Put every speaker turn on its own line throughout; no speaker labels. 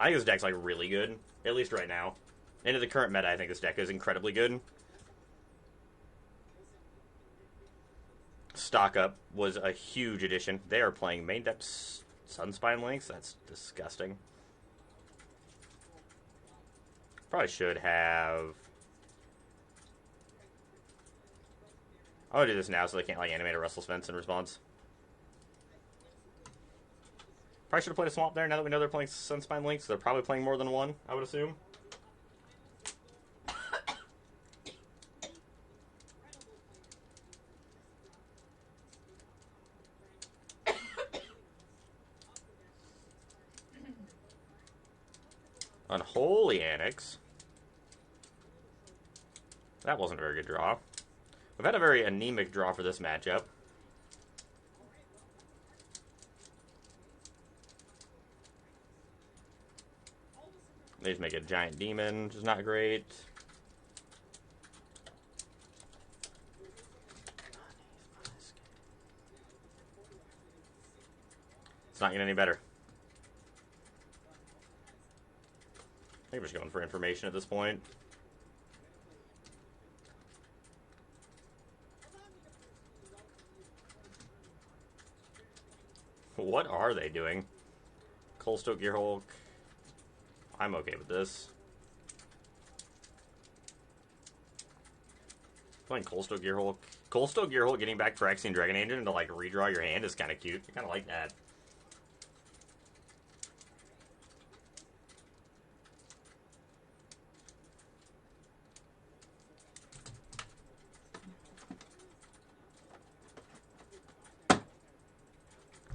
I think this deck's, like, really good. At least right now. Into the current meta, I think this deck is incredibly good. Stock Up was a huge addition. They are playing main depth Sunspine Links. That's disgusting. Probably should have... I'm gonna do this now so they can't, like, animate a Restless Fence in response. Probably should have played a Swamp there now that we know they're playing Sunspine Links. They're probably playing more than one, I would assume. Unholy Annex. That wasn't a very good draw. We've had a very anemic draw for this matchup. They just make a giant demon, which is not great. It's not getting any better. I think we're just going for information at this point. What are they doing? Coldstoke Gearhulk. I'm okay with this. Playing Coldstoke Gearhulk. Coldstoke Gearhulk getting back Phyrexian Dragon Agent to, like, redraw your hand is kind of cute. I kind of like that.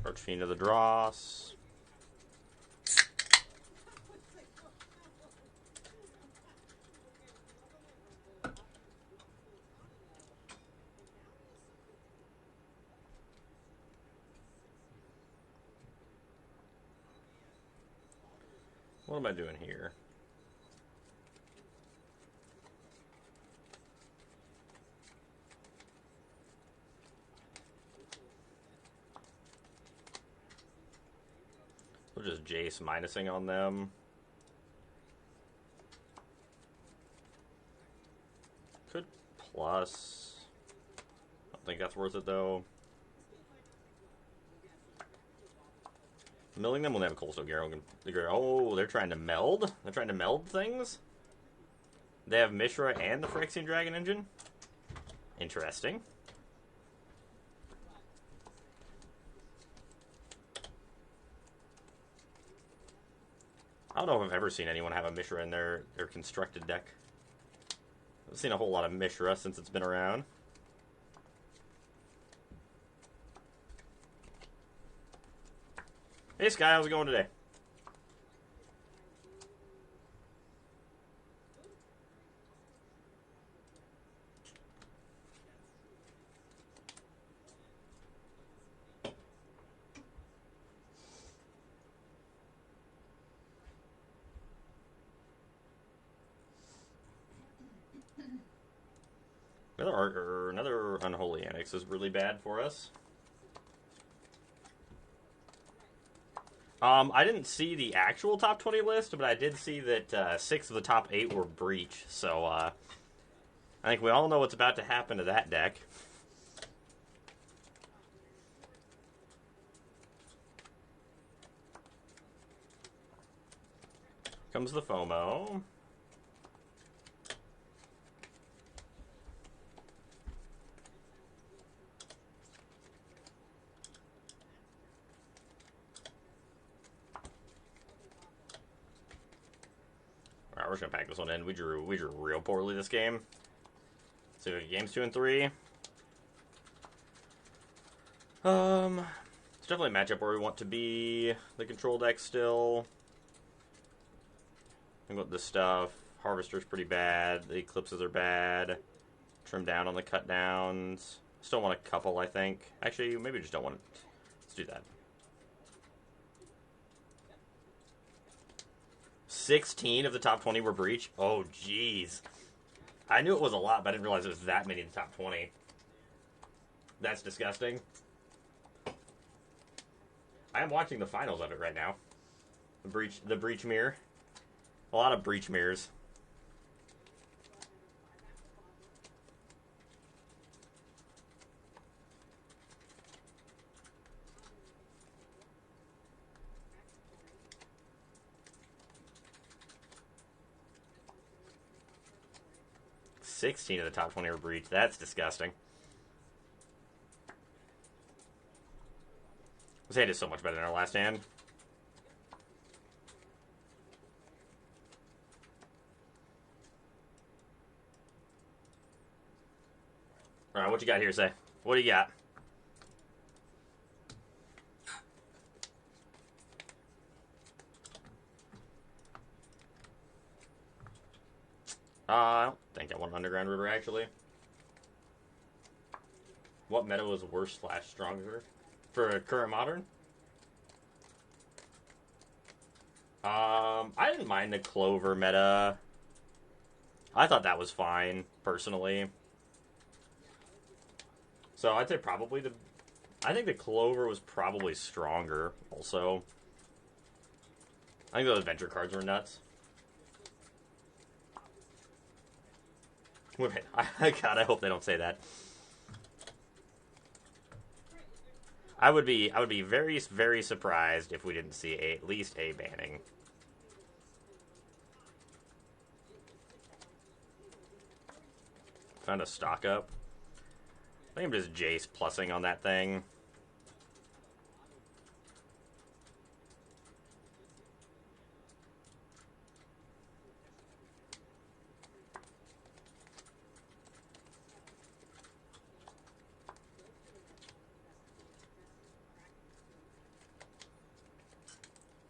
Archfiend of the Dross. What am I doing here? We'll just Jace minusing on them. Could plus. I don't think that's worth it though. Milling them when they have a Coldstoke Gearhulk. Oh, they're trying to meld? They're trying to meld things? They have Mishra and the Phyrexian Dragon Engine? Interesting. I don't know if I've ever seen anyone have a Mishra in their constructed deck. I've seen a whole lot of Mishra since it's been around. Hey Sky, how's it going today? Another Unholy Annex is really bad for us. I didn't see the actual top 20 list, but I did see that 6 of the top 8 were Breach, so I think we all know what's about to happen to that deck. Comes the FOMO. We're just gonna pack this one in. We drew real poorly this game. So games 2 and 3. It's definitely a matchup where we want to be. The control deck still. Think about this stuff. Harvester's pretty bad. The Eclipses are bad. Trim down on the cut downs. Still want a couple, I think. Actually, maybe we just don't want it. Let's do that. 16 of the top 20 were Breach. Oh, jeez. I knew it was a lot, but I didn't realize it was that many in the top 20. That's disgusting. I am watching the finals of it right now. The breach mirror. A lot of breach mirrors. $16 of the top 20 were breach. That's disgusting. This hand is so much better than our last hand. Alright, what you got here, Say? What do you got? I don't think I want an Underground River, actually. What meta was worse / stronger for current modern? I didn't mind the Clover meta. I thought that was fine, personally. So I'd say probably I think the Clover was probably stronger, also. I think those adventure cards were nuts. God, I hope they don't say that. I would be very, very surprised if we didn't see at least a banning. Found a stock up. I think I'm just Jace plussing on that thing.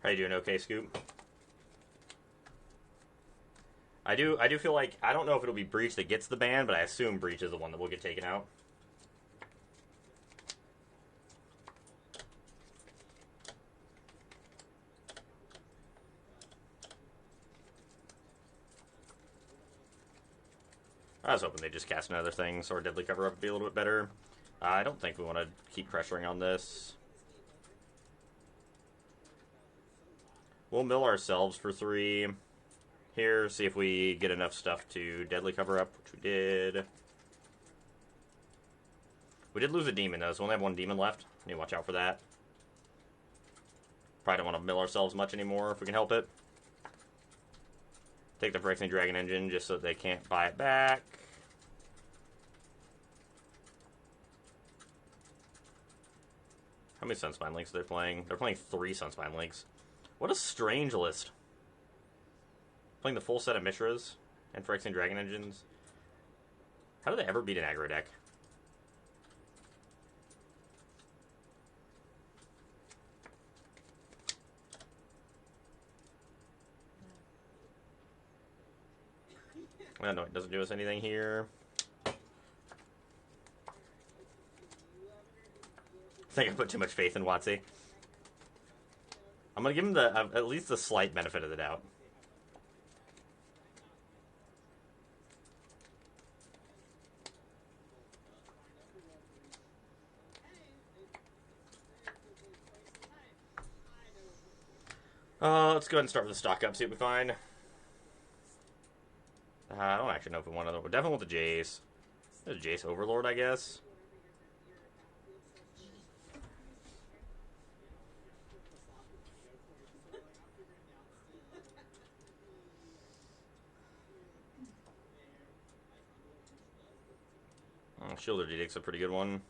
How you doing, okay, Scoop? I do feel like, I don't know if it'll be Breach that gets the ban, but I assume Breach is the one that will get taken out. I was hoping they'd just cast another thing, so our Deadly Cover-Up would be a little bit better. I don't think we want to keep pressuring on this. We'll mill ourselves for 3 here, see if we get enough stuff to Deadly Cover-Up, which we did. We did lose a demon, though, so we only have 1 demon left. Need to watch out for that. Probably don't want to mill ourselves much anymore if we can help it. Take the Phyrexian Dragon Engine just so that they can't buy it back. How many Sunspine Links are they playing? They're playing 3 Sunspine Links. What a strange list. Playing the full set of Mishras and Phyrexian Dragon Engines. How do they ever beat an aggro deck? No, it doesn't do us anything here. I think I put too much faith in WotC. I'm going to give him the at least the slight benefit of the doubt. Let's go ahead and start with the stock up, see what we find. I don't actually know if we want another. We definitely want the Jace. There's a Jace Overlord, I guess. Shielder Dedict's a pretty good one.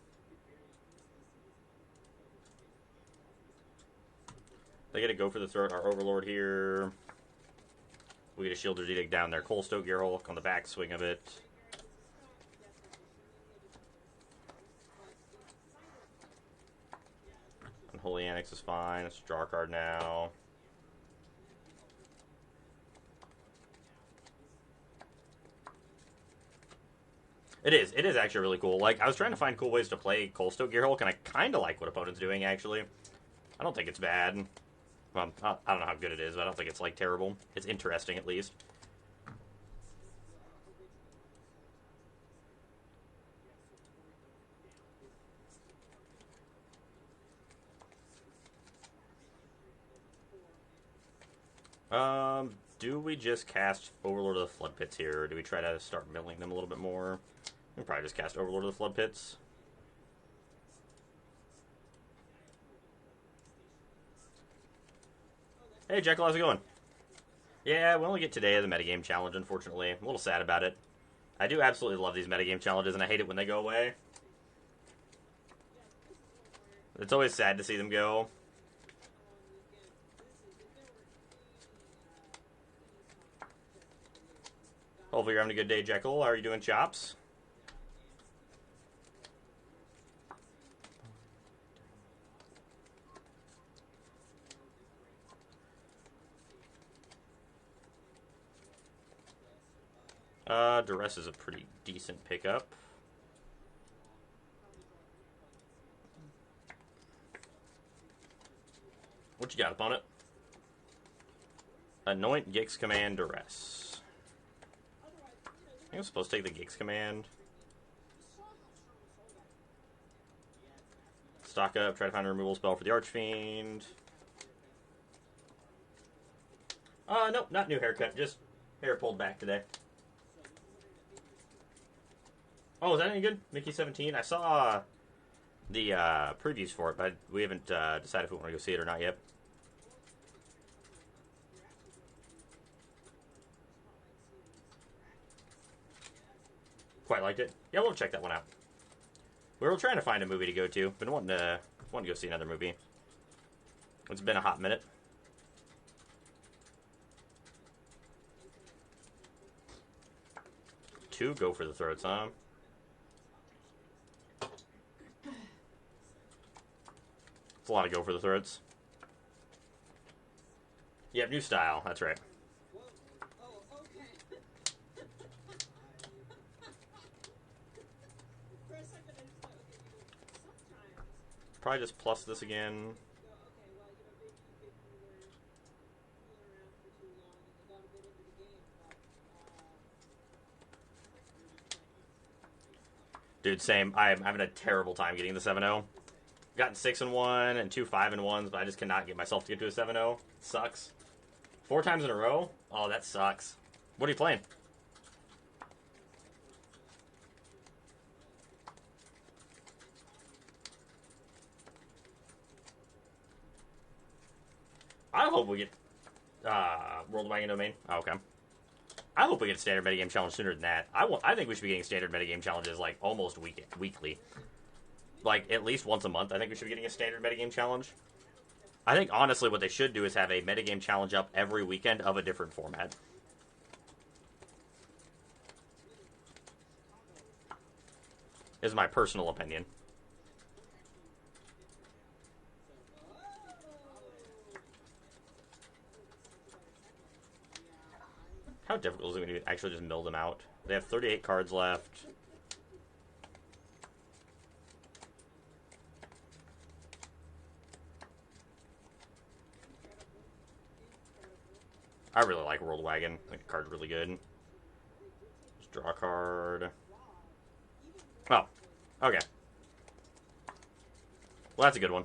They get to go for the throat. Our Overlord here. We get a Shielder Dedict down there. Coalstoke Gearhulk on the back swing of it. Unholy Annex is fine. Let's draw a card now. It is actually really cool. Like, I was trying to find cool ways to play Coalstoke Gearhulk, and I kind of like what opponent's doing, actually. I don't think it's bad. Well, I don't know how good it is, but I don't think it's, like, terrible. It's interesting, at least. Do we just cast Overlord of the Flood Pits here, or do we try to start milling them a little bit more? We'll probably just cast Overlord of the Flood Pits. Hey, Jekyll, how's it going? Yeah, we only get today as a metagame challenge, unfortunately. I'm a little sad about it. I do absolutely love these metagame challenges, and I hate it when they go away. It's always sad to see them go. Hopefully you're having a good day, Jekyll. How are you doing, Chops? Duress is a pretty decent pickup. What you got up on it? Anoint, Gix Command, Duress. I think I'm supposed to take the Gix Command. Stock up, try to find a removal spell for the Archfiend. Nope, not new haircut, just hair pulled back today. Oh, is that any good? Mickey 17? I saw the previews for it, but we haven't decided if we want to go see it or not yet. Quite liked it. Yeah, we'll check that one out. We were trying to find a movie to go to. Been wanting to go see another movie. It's been a hot minute. Two go for the throats, huh? It's a lot of go for the throats. Yep, new style. That's right. Probably just plus this again. Dude, same. I'm having a terrible time getting the 7-0. Gotten 6-1 and 2 5-1s, but I just cannot get myself to get to a 7-0. Sucks. 4 times in a row? Oh, that sucks. What are you playing? I hope we get World Wagon Domain. Oh, okay. I hope we get a standard metagame challenge sooner than that. I think we should be getting standard metagame challenges like almost weekly. Like at least once a month. I think we should be getting a standard metagame challenge. I think honestly what they should do is have a metagame challenge up every weekend of a different format. Is my personal opinion. How difficult is it going to actually just mill them out? They have 38 cards left. I really like World Wagon. I think the card's really good. Just draw a card. Oh, okay. Well, that's a good one.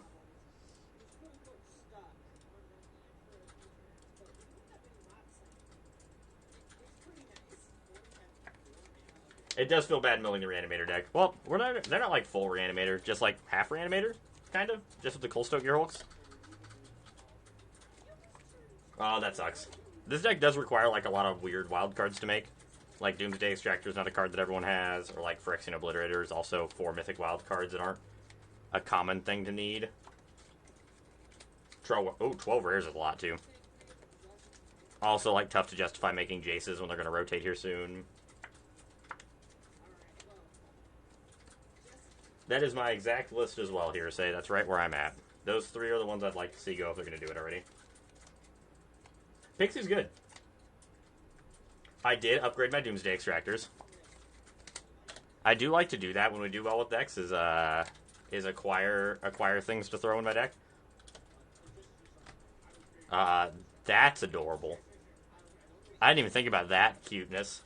It does feel bad milling the Reanimator deck. Well, they're not like full Reanimator, just like half Reanimator, kind of. Just with the 𝔹𝕃℃𝔻. Oh, that sucks. This deck does require like a lot of weird wild cards to make. Like Doomsday Extractor is not a card that everyone has, or like Phyrexian Obliterator is also 4 mythic wild cards that aren't a common thing to need. 12 rares is a lot too. Also, like tough to justify making Jaces when they're going to rotate here soon. That is my exact list as well, Hearsay. That's right where I'm at. Those 3 are the ones I'd like to see go if they're going to do it already. Pixie's good. I did upgrade my Doomsday Extractors. I do like to do that when we do well with decks, is acquire things to throw in my deck. That's adorable. I didn't even think about that cuteness.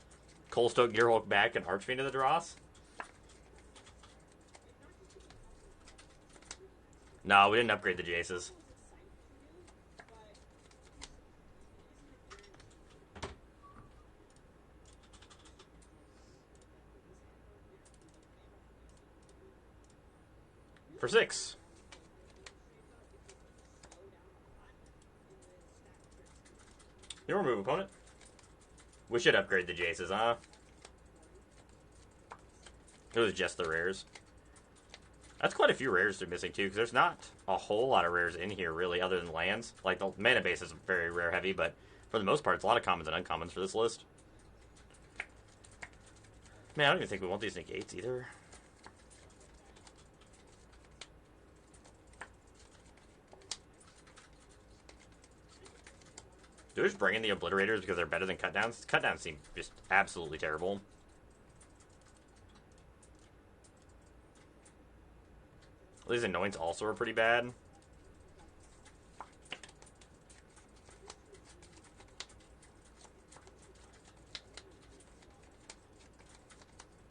𝔹𝕃℃𝔻 back and Archfiend of the Dross. No, we didn't upgrade the Jaces. For 6. You remove opponent. We should upgrade the Jaces, huh? It was just the rares. That's quite a few rares they're missing, too, because there's not a whole lot of rares in here, really, other than lands. Like, the mana base is very rare heavy, but for the most part, it's a lot of commons and uncommons for this list. Man, I don't even think we want these negates, either. Do we just bring in the Obliterators because they're better than Cutdowns? Cutdowns seem just absolutely terrible. These Anoints also are pretty bad.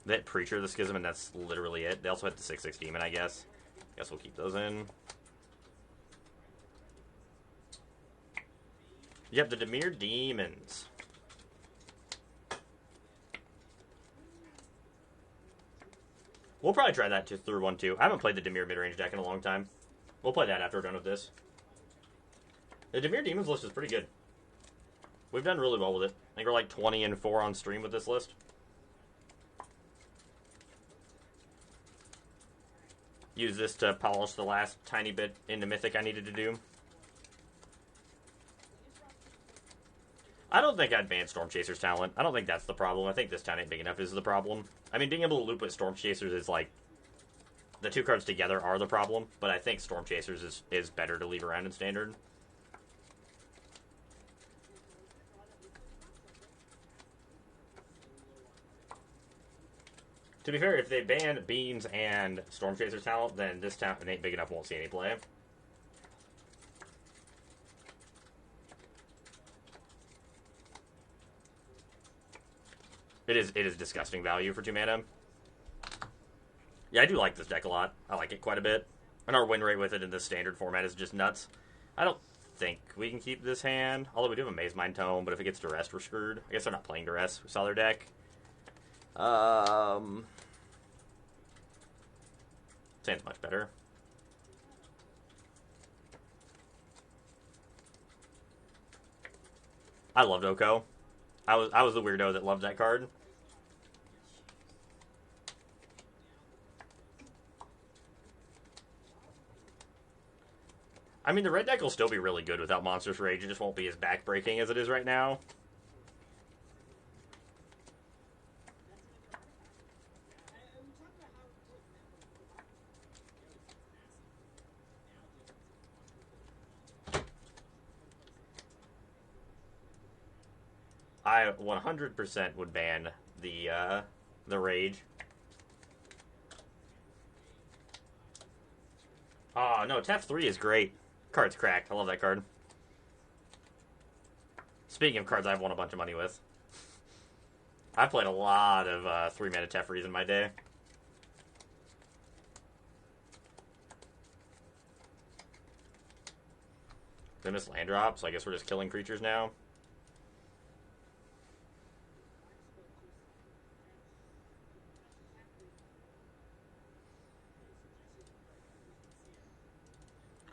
They hit Preacher of the Schism, and that's literally it. They also hit the 6/6 Demon, I guess. Guess we'll keep those in. Yep, the Dimir Demons. We'll probably try that through 1-2. I haven't played the Dimir mid-range deck in a long time. We'll play that after we're done with this. The Dimir Demons list is pretty good. We've done really well with it. I think we're like 20-4 on stream with this list. Use this to polish the last tiny bit into Mythic I needed to do. I don't think I'd ban Storm Chaser's talent. I don't think that's the problem. I think this town ain't big enough is the problem. I mean, being able to loop with Storm Chasers is like... The two cards together are the problem, but I think Storm Chasers is better to leave around in Standard. To be fair, if they ban Beans and Storm Chaser's talent, then this town ain't big enough, won't see any play. It is disgusting value for 2 mana. Yeah, I do like this deck a lot. I like it quite a bit. And our win rate with it in this standard format is just nuts. I don't think we can keep this hand. Although we do have a Maze Mind Tome, but if it gets Duress, we're screwed. I guess they're not playing Duress. We saw their deck. Sand's much better. I loved Oko. I was the weirdo that loved that card. I mean, the red deck will still be really good without Monstrous Rage. It just won't be as backbreaking as it is right now. I 100% would ban the Rage. Oh, no, TF3 is great. Card's cracked. I love that card. Speaking of cards I've won a bunch of money with. I've played a lot of 3-mana Tefrees in my day. They miss land drops, so I guess we're just killing creatures now.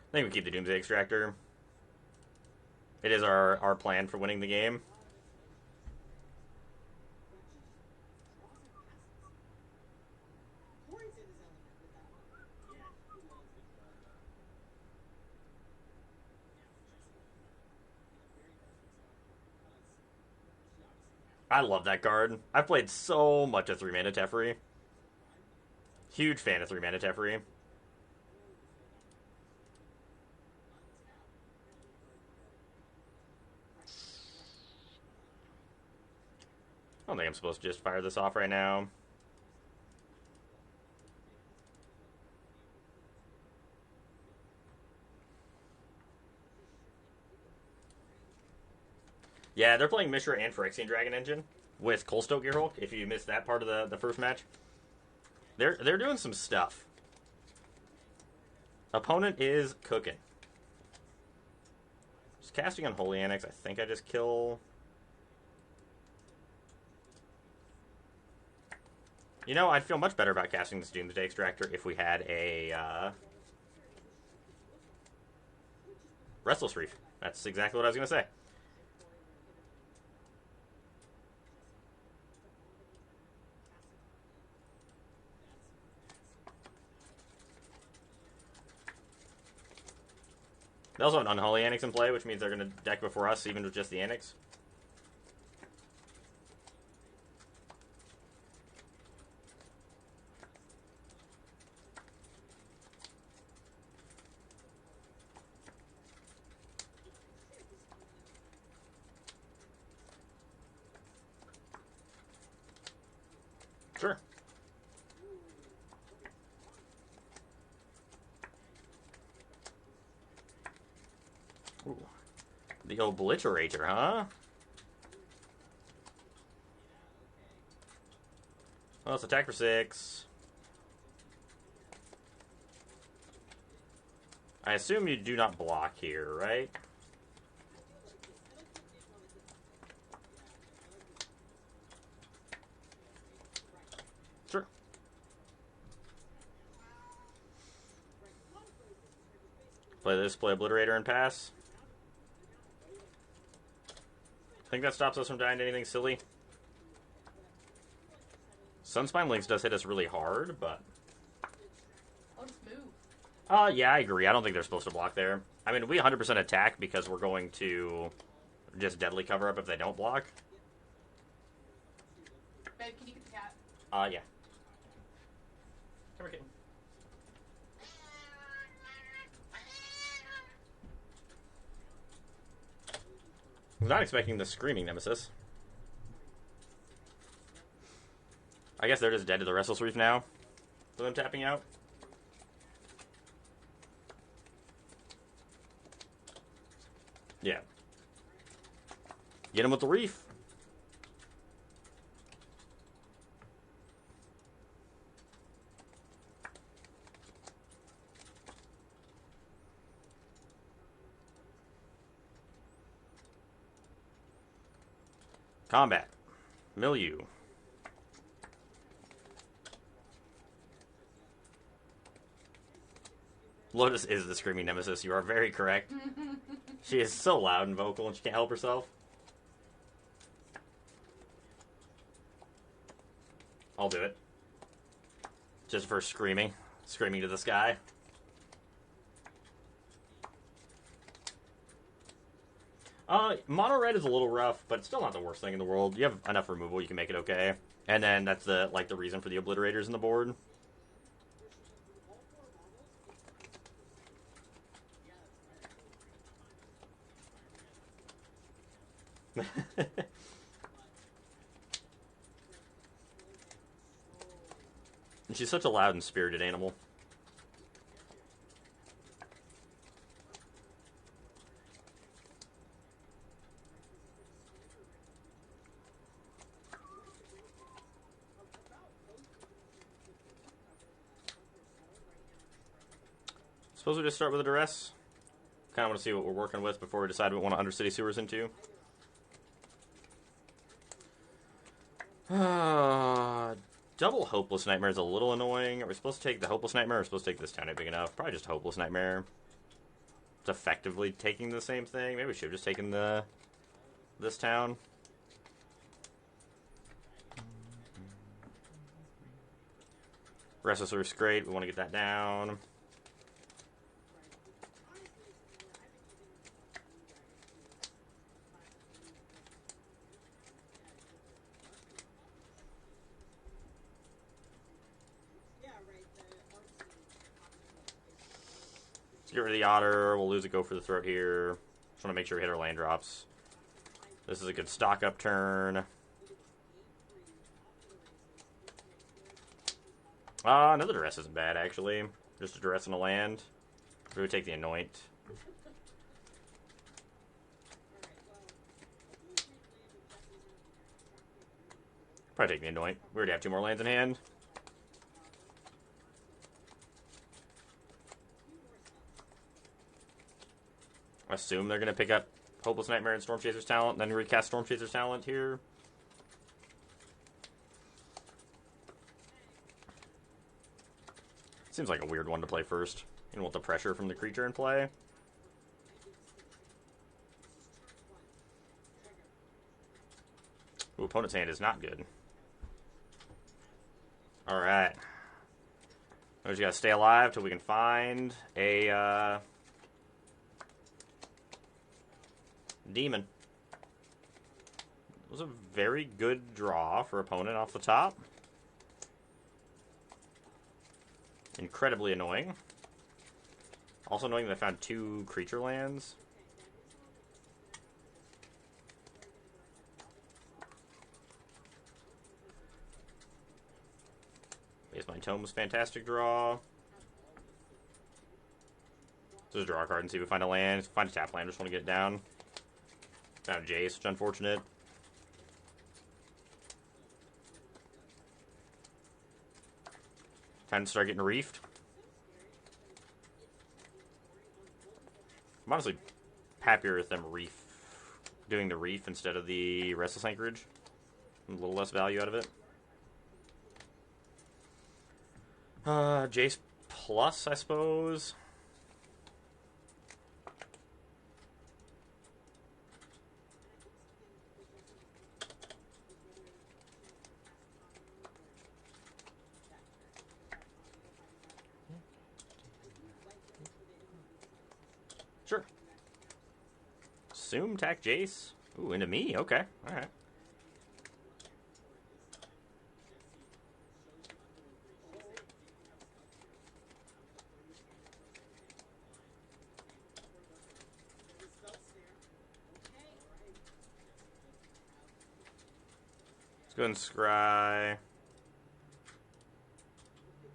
I think we keep the Doomsday Extractor. It is our plan for winning the game. I love that card. I've played so much of 3-mana Teferi. Huge fan of 3-mana Teferi. I don't think I'm supposed to just fire this off right now. Yeah, they're playing Mishra and Phyrexian Dragon Engine with Coalstoke Gearhulk, if you missed that part of the first match. They're doing some stuff. Opponent is cooking. Just casting on Holy Annex, I think I just kill... You know, I'd feel much better about casting this Doomsday Extractor if we had a Restless Reef. That's exactly what I was going to say. They also have an Unholy Annex in play, which means they're going to deck before us, even with just the Annex. Sure. Ooh. The Obliterator, huh? Well, let's attack for 6. I assume you do not block here, right? Sure. Play this, play Obliterator, and pass. I think that stops us from dying to anything silly. Sunspine Links does hit us really hard, but...
I'll just move.
Yeah, I agree. I don't think they're supposed to block there. I mean, we 100% attack because we're going to just deadly cover up if they don't block.
Babe, can you get the cat?
Yeah. Come here, kitten. I was not expecting the Screaming Nemesis. I guess they're just dead to the Restless Reef now. For them tapping out. Yeah. Get him with the Reef. Combat. Milieu. Lotus is the Screaming Nemesis. You are very correct. She is so loud and vocal and she can't help herself. I'll do it. Just for screaming. Screaming to the sky. Mono red is a little rough, but it's still not the worst thing in the world. You have enough removal, you can make it okay. And then that's the reason for the Obliterators in the board. And she's such a loud and spirited animal. Suppose we just start with a Duress? Kind of want to see what we're working with before we decide what we want to Undercity Sewers into. Double Hopeless Nightmare is a little annoying. Are we supposed to take the Hopeless Nightmare or are we supposed to take this town ain't big enough? Probably just Hopeless Nightmare. It's effectively taking the same thing. Maybe we should have just taken this town. Restless Reef's great. We want to get that down. Let's get rid of the Otter. We'll lose a Go for the Throat here. Just want to make sure we hit our land drops. This is a good stock up turn. Another Duress isn't bad, actually. Just a Duress and a land. We would take the Anoint. Probably take the Anoint. We already have 2 more lands in hand. I assume they're going to pick up Hopeless Nightmare and Storm Chaser's Talent, and then recast Storm Chaser's Talent here. Seems like a weird one to play first. You don't want the pressure from the creature in play. Ooh, opponent's hand is not good. Alright. We just gotta stay alive till we can find a demon. It was a very good draw for opponent off the top. Incredibly annoying. Also annoying that I found 2 creature lands. Base Mind Tome was fantastic draw. Just draw a card and see if we find a land. Find a tap land, just want to get it down. Found a Jace, which is unfortunate. Time to start getting reefed. I'm honestly happier with them doing the reef instead of the Restless Anchorage. A little less value out of it. Jace plus, I suppose. Sure. Assume attack Jace. Ooh, into me. Okay. Alright. Let's go and scry.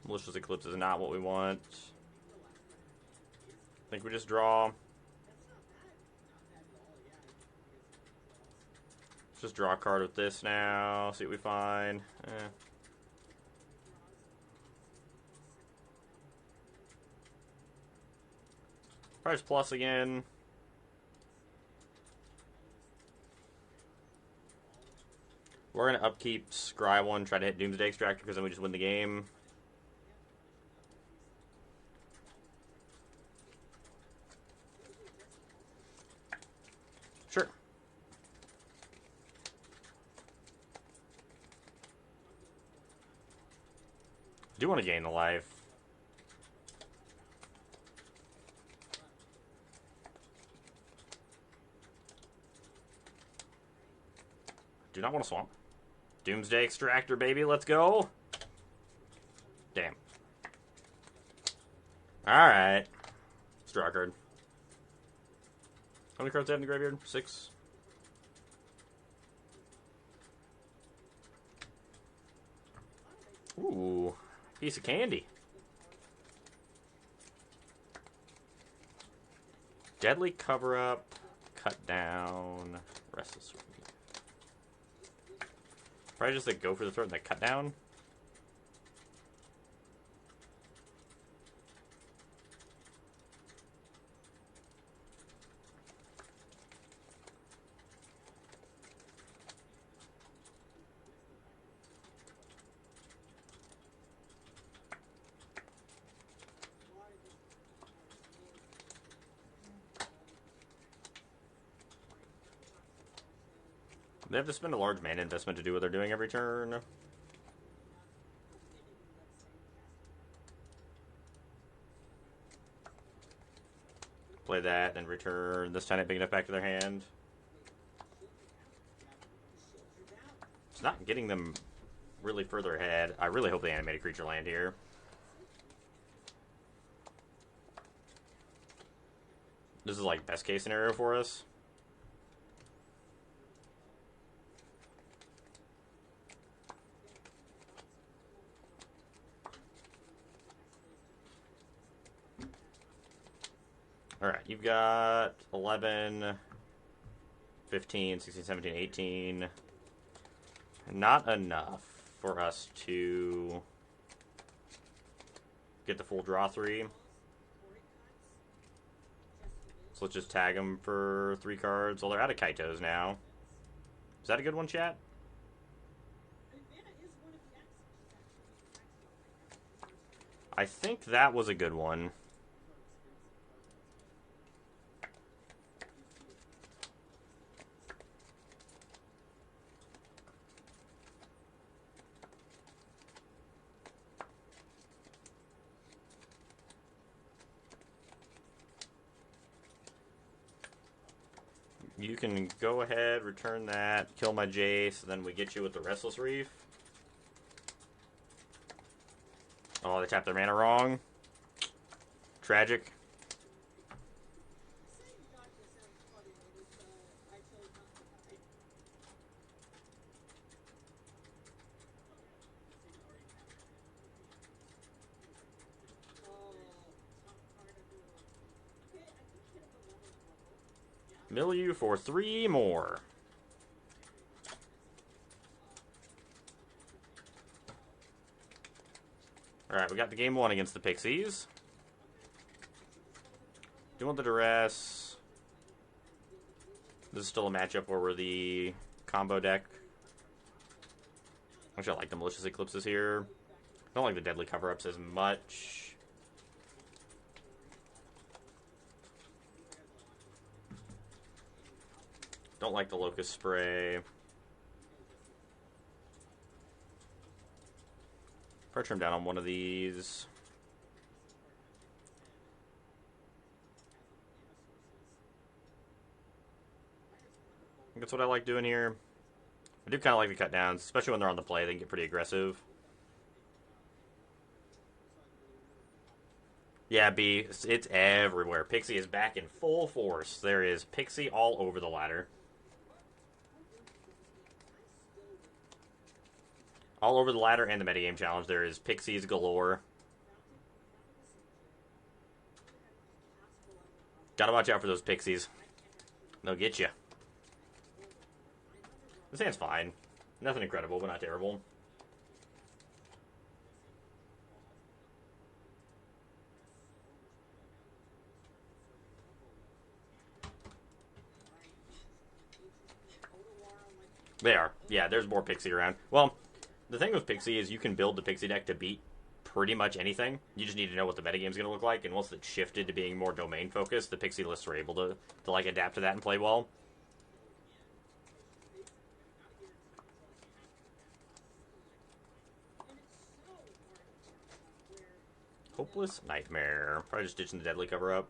Malicious Eclipse is not what we want. I think we just draw. Let's just draw a card with this now. See what we find. Price plus again. We're going to upkeep Scry 1, try to hit Doomsday Extractor, because then we just win the game. Sure. Do want to gain the life. Do not want to swamp. Doomsday Extractor, baby. Let's go. Damn. Alright. Let's draw a card. How many cards do I have in the graveyard? 6. Ooh. Piece of candy. Deadly Cover-Up. Cut down. Restless Reef. Probably just like go for the throat and like cut down. They have to spend a large mana investment to do what they're doing every turn. Play that and return this tiny big enough back to their hand. It's not getting them really further ahead. I really hope they animate a creature land here. This is like best case scenario for us. Alright, you've got 11, 15, 16, 17, 18. Not enough for us to get the full draw 3. So let's just tag them for 3 cards. Well, they're out of Kaitos now. Is that a good one, chat? I think that was a good one. You can go ahead, return that, kill my Jace, then we get you with the Restless Reef. Oh, they tapped their mana wrong. Tragic. Mill you for 3 more. Alright, we got the game 1 against the Pixies. Do you want the duress? This is still a matchup where we're the combo deck. Actually, I like the Malicious Eclipses here. I don't like the Deadly Cover-Ups as much. Don't like the Locust Spray. Pressure him down on one of these. I think that's what I like doing here. I do kind of like the cut downs, especially when they're on the play. They can get pretty aggressive. Yeah, B, it's everywhere. Pixie is back in full force. There is Pixie all over the ladder. All over the ladder and the metagame challenge, there is Pixies galore. Gotta watch out for those Pixies. They'll get you. This hand's fine. Nothing incredible, but not terrible. They are. Yeah, there's more Pixie around. Well, the thing with Pixie is you can build the Pixie deck to beat pretty much anything. You just need to know what the metagame's going to look like, and once it's shifted to being more domain-focused, the Pixie lists are able to like, adapt to that and play well. Hopeless Nightmare. Probably just ditching the Deadly Cover-Up.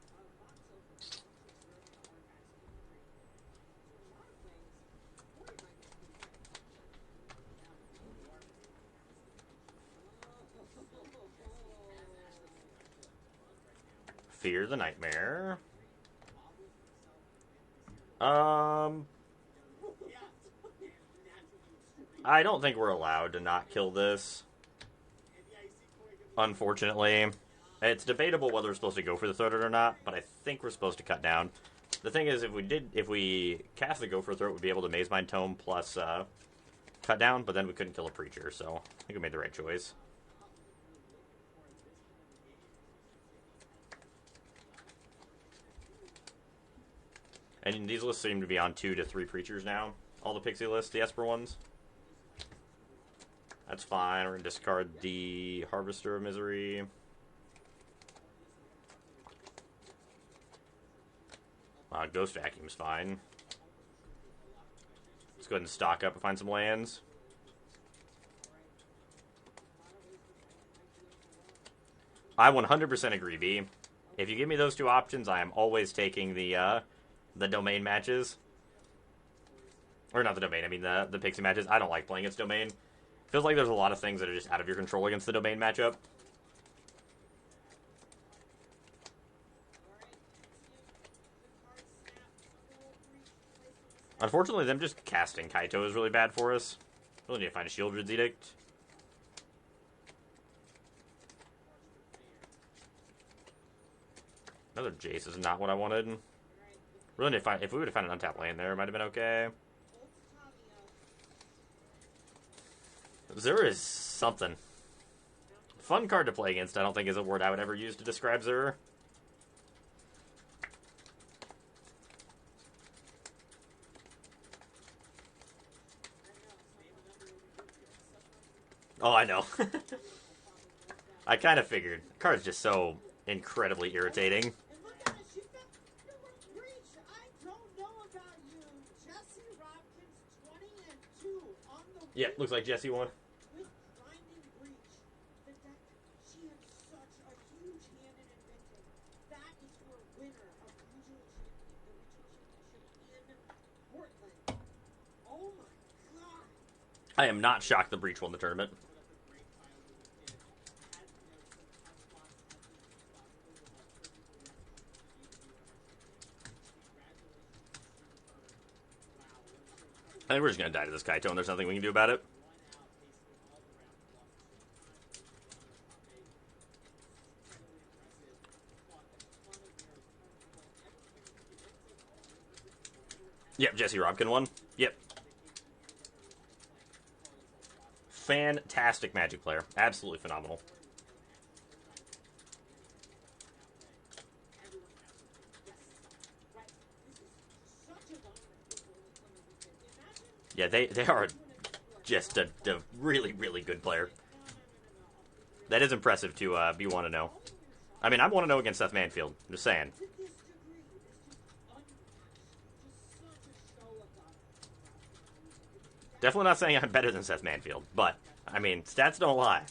Fear the Nightmare. I don't think we're allowed to not kill this. Unfortunately. It's debatable whether we're supposed to go for the throat or not, but I think we're supposed to cut down. The thing is, if we cast the go for throat, we'd be able to Maze Mind Tome plus cut down, but then we couldn't kill a Preacher, so I think we made the right choice. And these lists seem to be on 2 to 3 Preachers now. All the Pixie lists, the Esper ones. That's fine. We're going to discard the Harvester of Misery. Ghost Vacuum's fine. Let's go ahead and stock up and find some lands. I 100% agree, B. If you give me those 2 options, I am always taking the domain matches. Or not the domain, I mean the Pixie matches. I don't like playing against domain. Feels like there's a lot of things that are just out of your control against the domain matchup. Unfortunately, them just casting Kaito is really bad for us. Really need to find a Shieldred's Edict. Another Jace is not what I wanted. Really need to find, if we would have found an untapped land there, it might have been okay. Xur is something. Fun card to play against, I don't think is a word I would ever use to describe Xur. Oh, I know. I kind of figured. The card's just so incredibly irritating. Yeah, looks like Jesse won. I am not shocked the Breach won the tournament. I think we're just going to die to this Kaito, and there's nothing we can do about it. Yep, Jesse Robkin won. Yep. Fantastic Magic player. Absolutely phenomenal. Yeah, they are just a really, really good player. That is impressive to be 1-0. I mean, I'm 1-0 against Seth Manfield. I'm just saying. Definitely not saying I'm better than Seth Manfield, but, I mean, stats don't lie.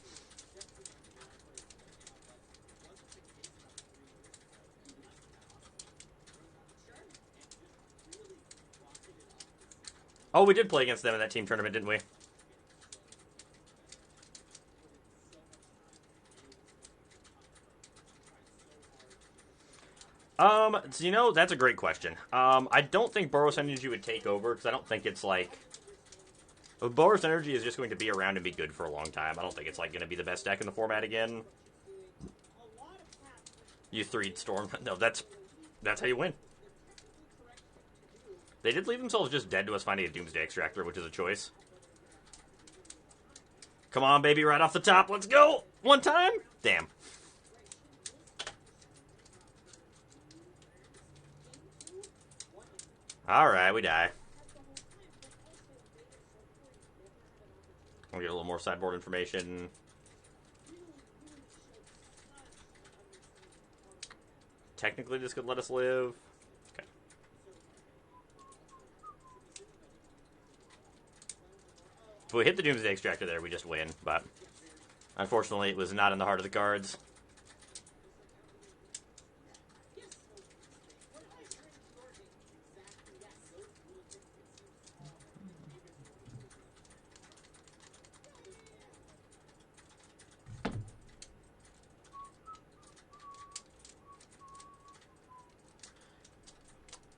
Oh, we did play against them in that team tournament, didn't we? So, you know, that's a great question. I don't think Boros Energy would take over, because I don't think it's like... Boros Energy is just going to be around and be good for a long time. I don't think it's like going to be the best deck in the format again. You 3'd Storm. No, that's how you win. They did leave themselves just dead to us finding a Doomsday Extractor, which is a choice. Come on, baby, right off the top. Let's go! One time? Damn. Alright, we die. We'll get a little more sideboard information. Technically, this could let us live. Okay. If we hit the Doomsday Extractor there, we just win. But unfortunately, it was not in the heart of the cards.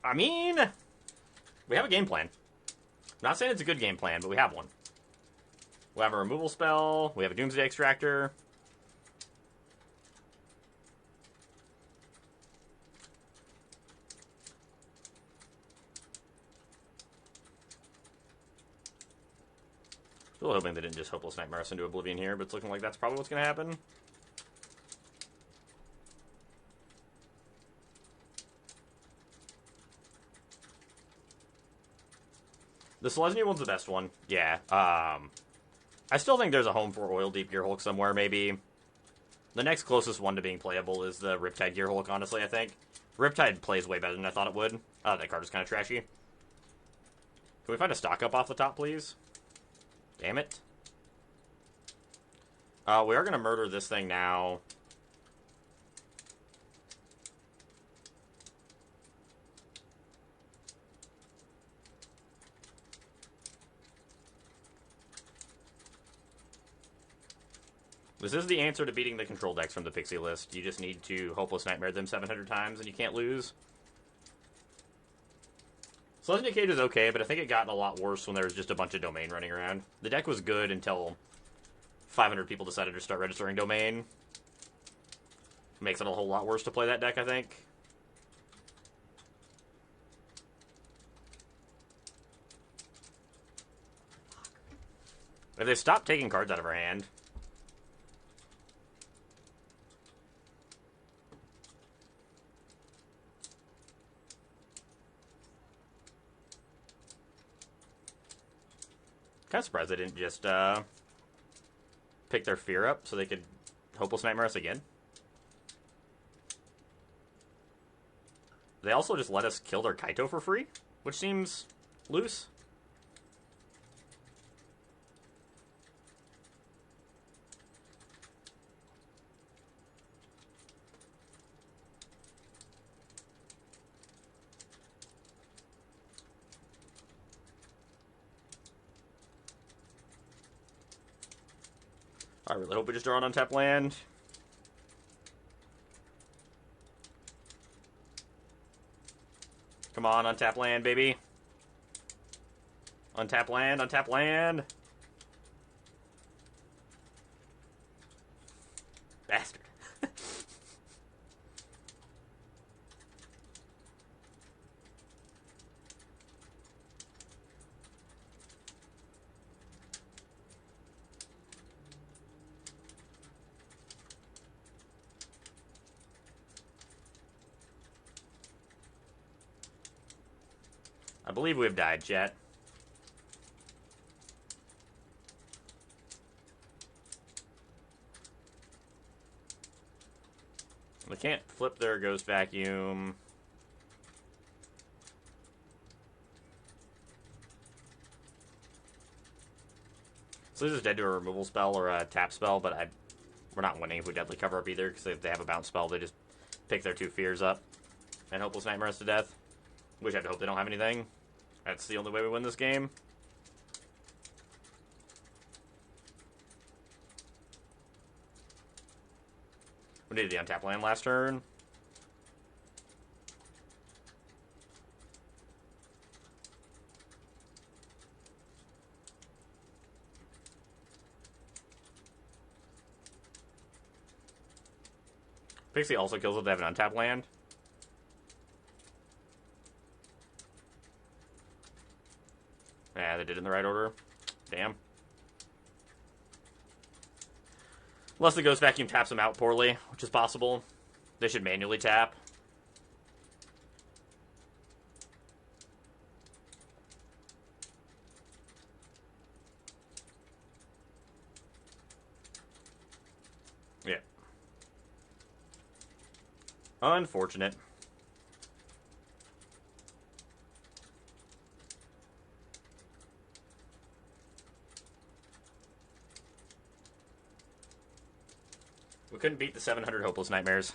I mean, we have a game plan. I'm not saying it's a good game plan, but we have one. We have a removal spell. We have a Doomsday Extractor. Still hoping they didn't just Hopeless Nightmare us into oblivion here, but it's looking like that's probably what's going to happen. The Selesnya one's the best one. Yeah. I still think there's a home for Oil Deep Gearhulk somewhere, maybe. The next closest one to being playable is the Riptide Gearhulk, honestly, I think. Riptide plays way better than I thought it would. Oh, that card is kind of trashy. Can we find a stock up off the top, please? Damn it. We are going to murder this thing now. This is the answer to beating the control decks from the Pixie list. You just need to Hopeless Nightmare them 700 times and you can't lose. Selesnya Cage is okay, but I think it got a lot worse when there was just a bunch of Domain running around. The deck was good until 500 people decided to start registering Domain. Makes it a whole lot worse to play that deck, I think. If they stop taking cards out of our hand... Kind of surprised they didn't just pick their fear up so they could Hopeless Nightmare us again. They also just let us kill their Kaito for free, which seems loose. I really hope we just draw an untapped land. Come on, untap land, baby. Untap land, untap land. Bastard. I believe we have died, chat. We can't flip their ghost vacuum. So this is dead to a removal spell or a tap spell, but we're not winning if we deadly cover up either, because if they have a bounce spell, they just pick their 2 fears up and hopeless nightmare us to death. Which I have to hope they don't have anything. That's the only way we win this game. We needed the untap land last turn. Pixie also kills if they have an untap land. Yeah, they did it in the right order. Damn. Unless the Ghost Vacuum taps them out poorly, which is possible. They should manually tap. Yeah. Unfortunate. We couldn't beat the 700 Hopeless Nightmares.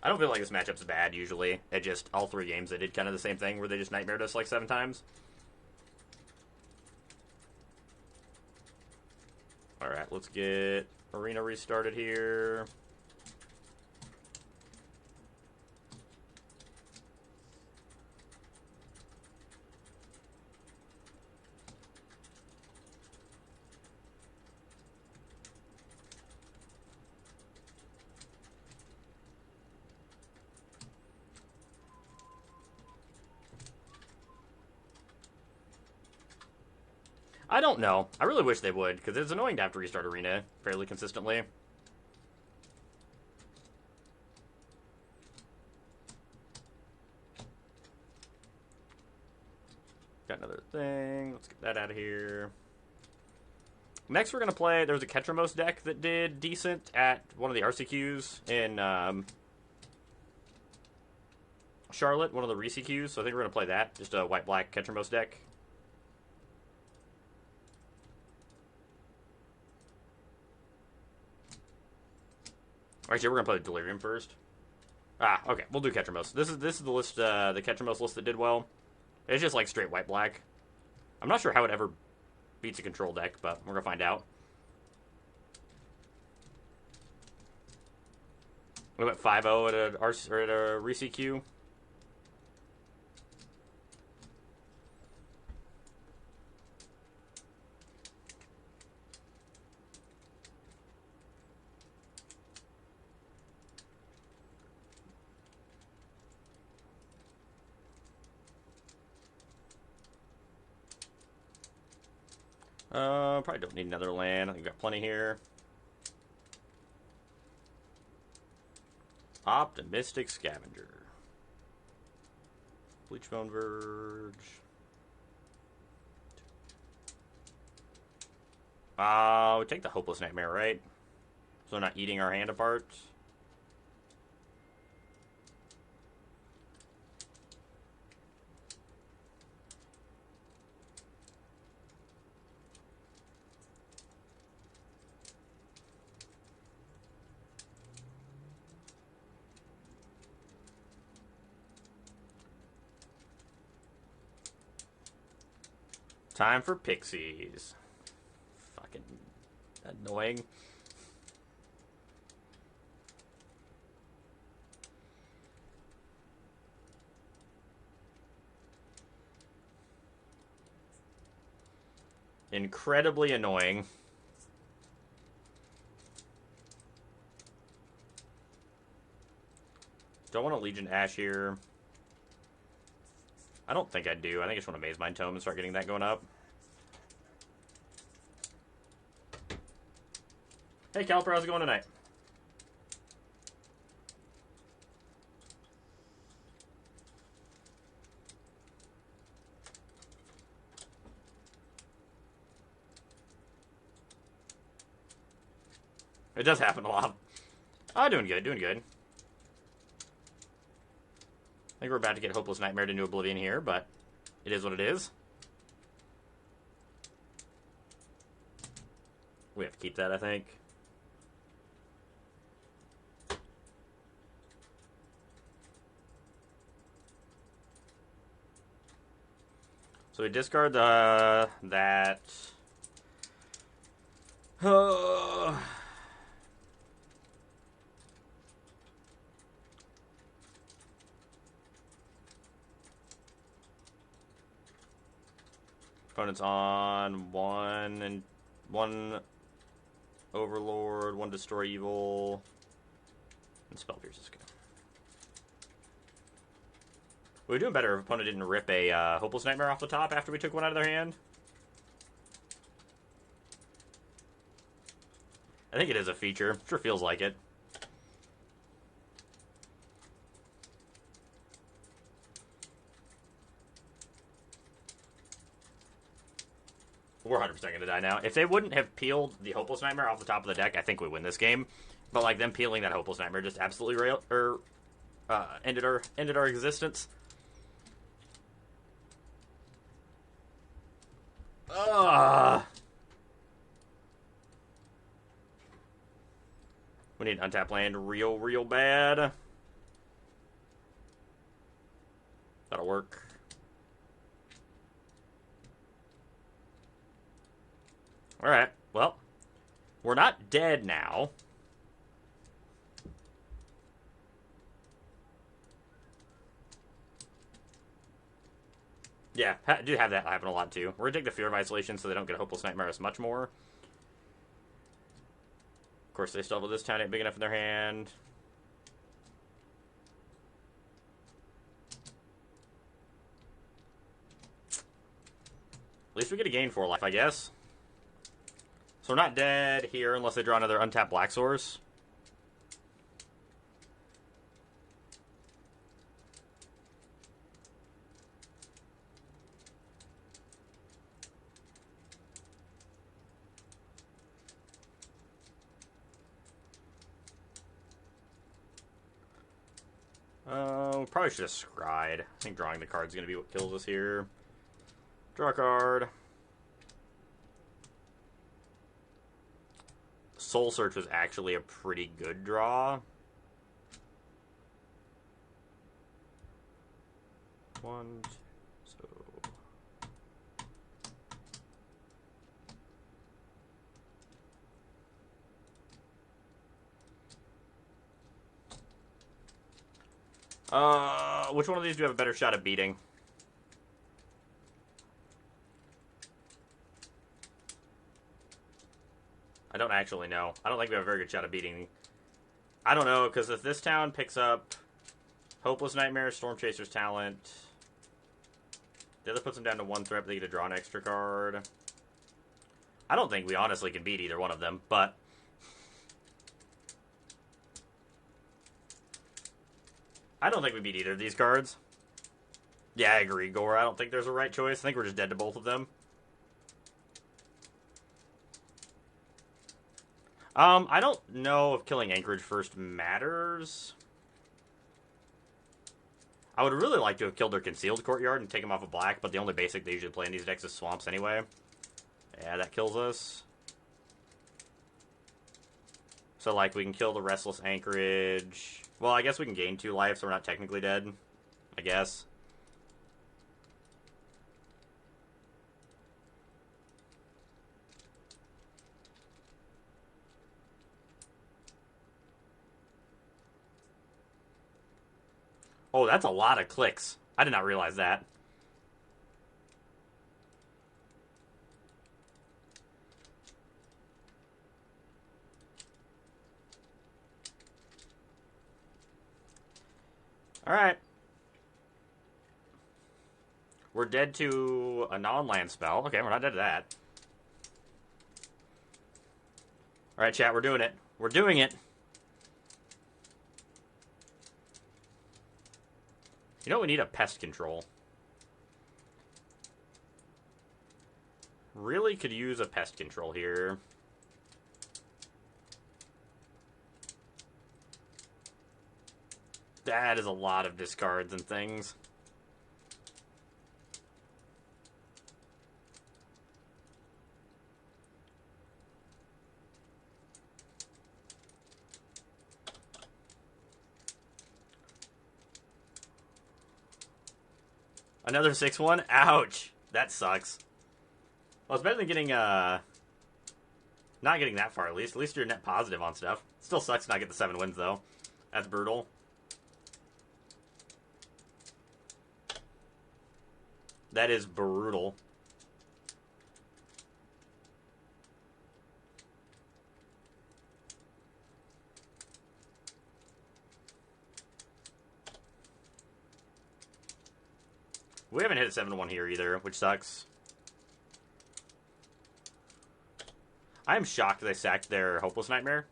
I don't feel like this matchup's bad, usually. It just, all 3 games, they did kind of the same thing, where they just Nightmared us like 7 times. Alright, let's get Arena restarted here. I don't know. I really wish they would, because it's annoying to have to restart Arena fairly consistently. Got another thing. Let's get that out of here. Next we're going to play, there was a 𝔹𝕃ℂ𝔻 deck that did decent at one of the RCQs in Charlotte, one of the RCQs, so I think we're going to play that. Just a white-black 𝔹𝕃ℂ𝔻 deck. Actually, we're going to play the Delirium first. Ah, okay, we'll do 𝔹𝕃ℂ. This is the list, the 𝔹𝕃ℂ list that did well. It's just like straight white-black. I'm not sure how it ever beats a control deck, but we're going to find out. We went 5-0 at a RCQ. Probably don't need another land. I think we've got plenty here. Optimistic Scavenger. Bleachbone Verge. We take the Hopeless Nightmare, right? So we're not eating our hand apart. Time for Pixies. Fucking Annoying. Incredibly annoying. Don't want a Legion Ash here. I don't think I do. I think I just want to Maze Mind Tome and start getting that going up. Hey, Caliper, how's it going tonight? It does happen a lot. Oh, doing good, doing good. I think we're about to get Hopeless Nightmare into Oblivion here, but it is what it is. We have to keep that, I think. So we discard that. Opponent's on one Overlord, one Destroy Evil, and Spell Pierce is good. We were doing better if opponent didn't rip a Hopeless Nightmare off the top after we took one out of their hand. I think it is a feature. Sure feels like it. We're 100% going to die now. If they wouldn't have peeled the Hopeless Nightmare off the top of the deck, I think we win this game. But like them peeling that Hopeless Nightmare just absolutely ended our existence. We need untap land real bad. That'll work. Alright, well, we're not dead now. Yeah, do have that happen a lot too. We're going to take the Fear of Isolation so they don't get Hopeless Nightmare as much more. Of course, they still have this town ain't big enough in their hand. At least we get to gain 4 life, I guess. So we're not dead here unless they draw another untapped Black Source. We probably should have scryed. I think drawing the card is going to be what kills us here. Draw a card. Soul Search was actually a pretty good draw. One, two, which one of these do you have a better shot at beating? I don't actually know. I don't think we have a very good shot at beating. I don't know, because if this town picks up Hopeless Nightmare, Storm Chaser's Talent, the other puts them down to 1 threat, but they get to draw an extra card. I don't think we honestly can beat either one of them, but I don't think we beat either of these cards. Yeah, I agree, Gore. I don't think there's a right choice. I think we're just dead to both of them. I don't know if killing Anchorage first matters. I would really like to have killed their Concealed Courtyard and take them off of black, but the only basic they usually play in these decks is Swamps anyway. Yeah, that kills us. So, like, we can kill the Restless Anchorage. Well, I guess we can gain 2 life, so we're not technically dead. I guess. Oh, that's a lot of clicks. I did not realize that. Alright. We're dead to a non-land spell. Okay, we're not dead to that. Alright, chat, we're doing it. We're doing it. You know, we need a pest control. Really could use a pest control here. That is a lot of discards and things. Another 6-1? Ouch! That sucks. Well, it's better than getting, not getting that far, at least. At least you're net positive on stuff. Still sucks to not get the 7 wins, though. That's brutal. That is brutal. We haven't hit a 7-1 here either, which sucks. I am shocked they sacked their Hopeless Nightmare.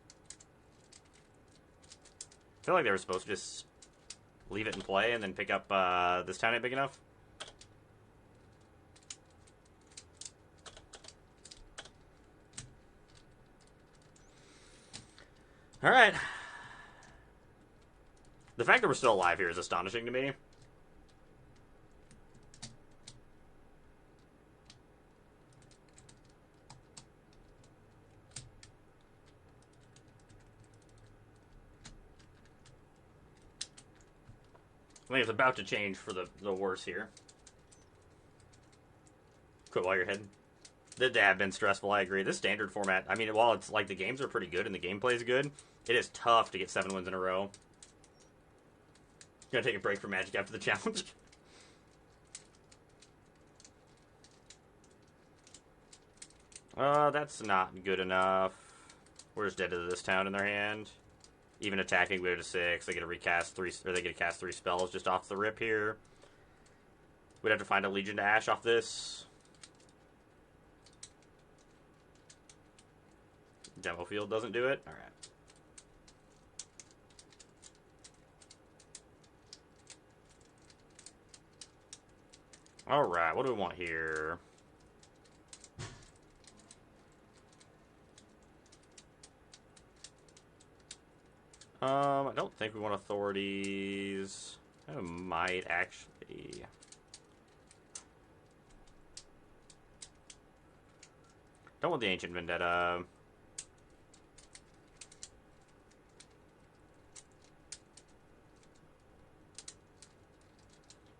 I feel like they were supposed to just leave it in play and then pick up this town ain't big enough. Alright. The fact that we're still alive here is astonishing to me. I think it's about to change for the worse here. Quit while you're heading. They have been stressful, I agree. This standard format, I mean, while it's like the games are pretty good and the gameplay is good, it is tough to get 7 wins in a row. Gonna take a break from Magic after the challenge. That's not good enough. We're just dead to this town in their hand. Even attacking, we go to 6. They get to recast 3, or they get to cast 3 spells just off the rip here. We'd have to find a Legion to Ash off this. Demo field doesn't do it. All right. All right. What do we want here? I don't think we want authorities. I might actually. Don't want the Ancient Vendetta.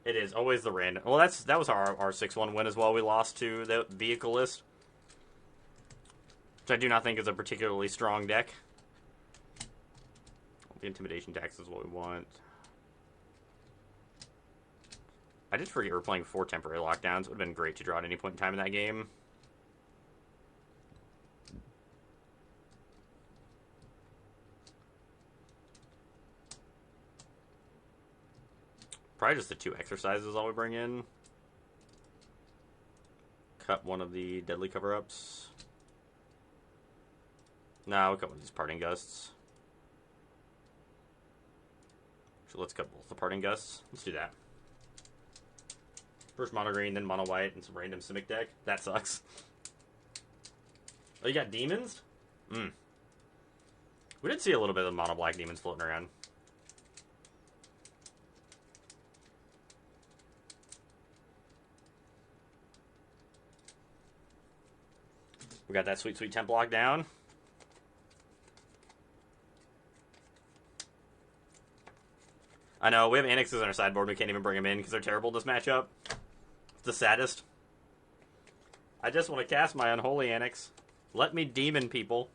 It is always the random. Well, that was our 6-1 win as well. We lost to the vehicle list, which I do not think is a particularly strong deck. The intimidation tax is what we want. I did forget we're playing 4 temporary lockdowns. It would have been great to draw at any point in time in that game. Probably just the 2 exercises all we bring in. Cut one of the deadly cover-ups. No, we'll cut one of these parting gusts. So let's cut both the parting gusts. Let's do that. First mono green, then mono white, and some random Simic deck. That sucks. Oh, you got demons? We did see a little bit of mono black demons floating around. We got that sweet, sweet temp lock down. I know, we have annexes on our sideboard. We can't even bring them in because they're terrible this matchup. It's the saddest. I just want to cast my unholy annex. Let me demon people.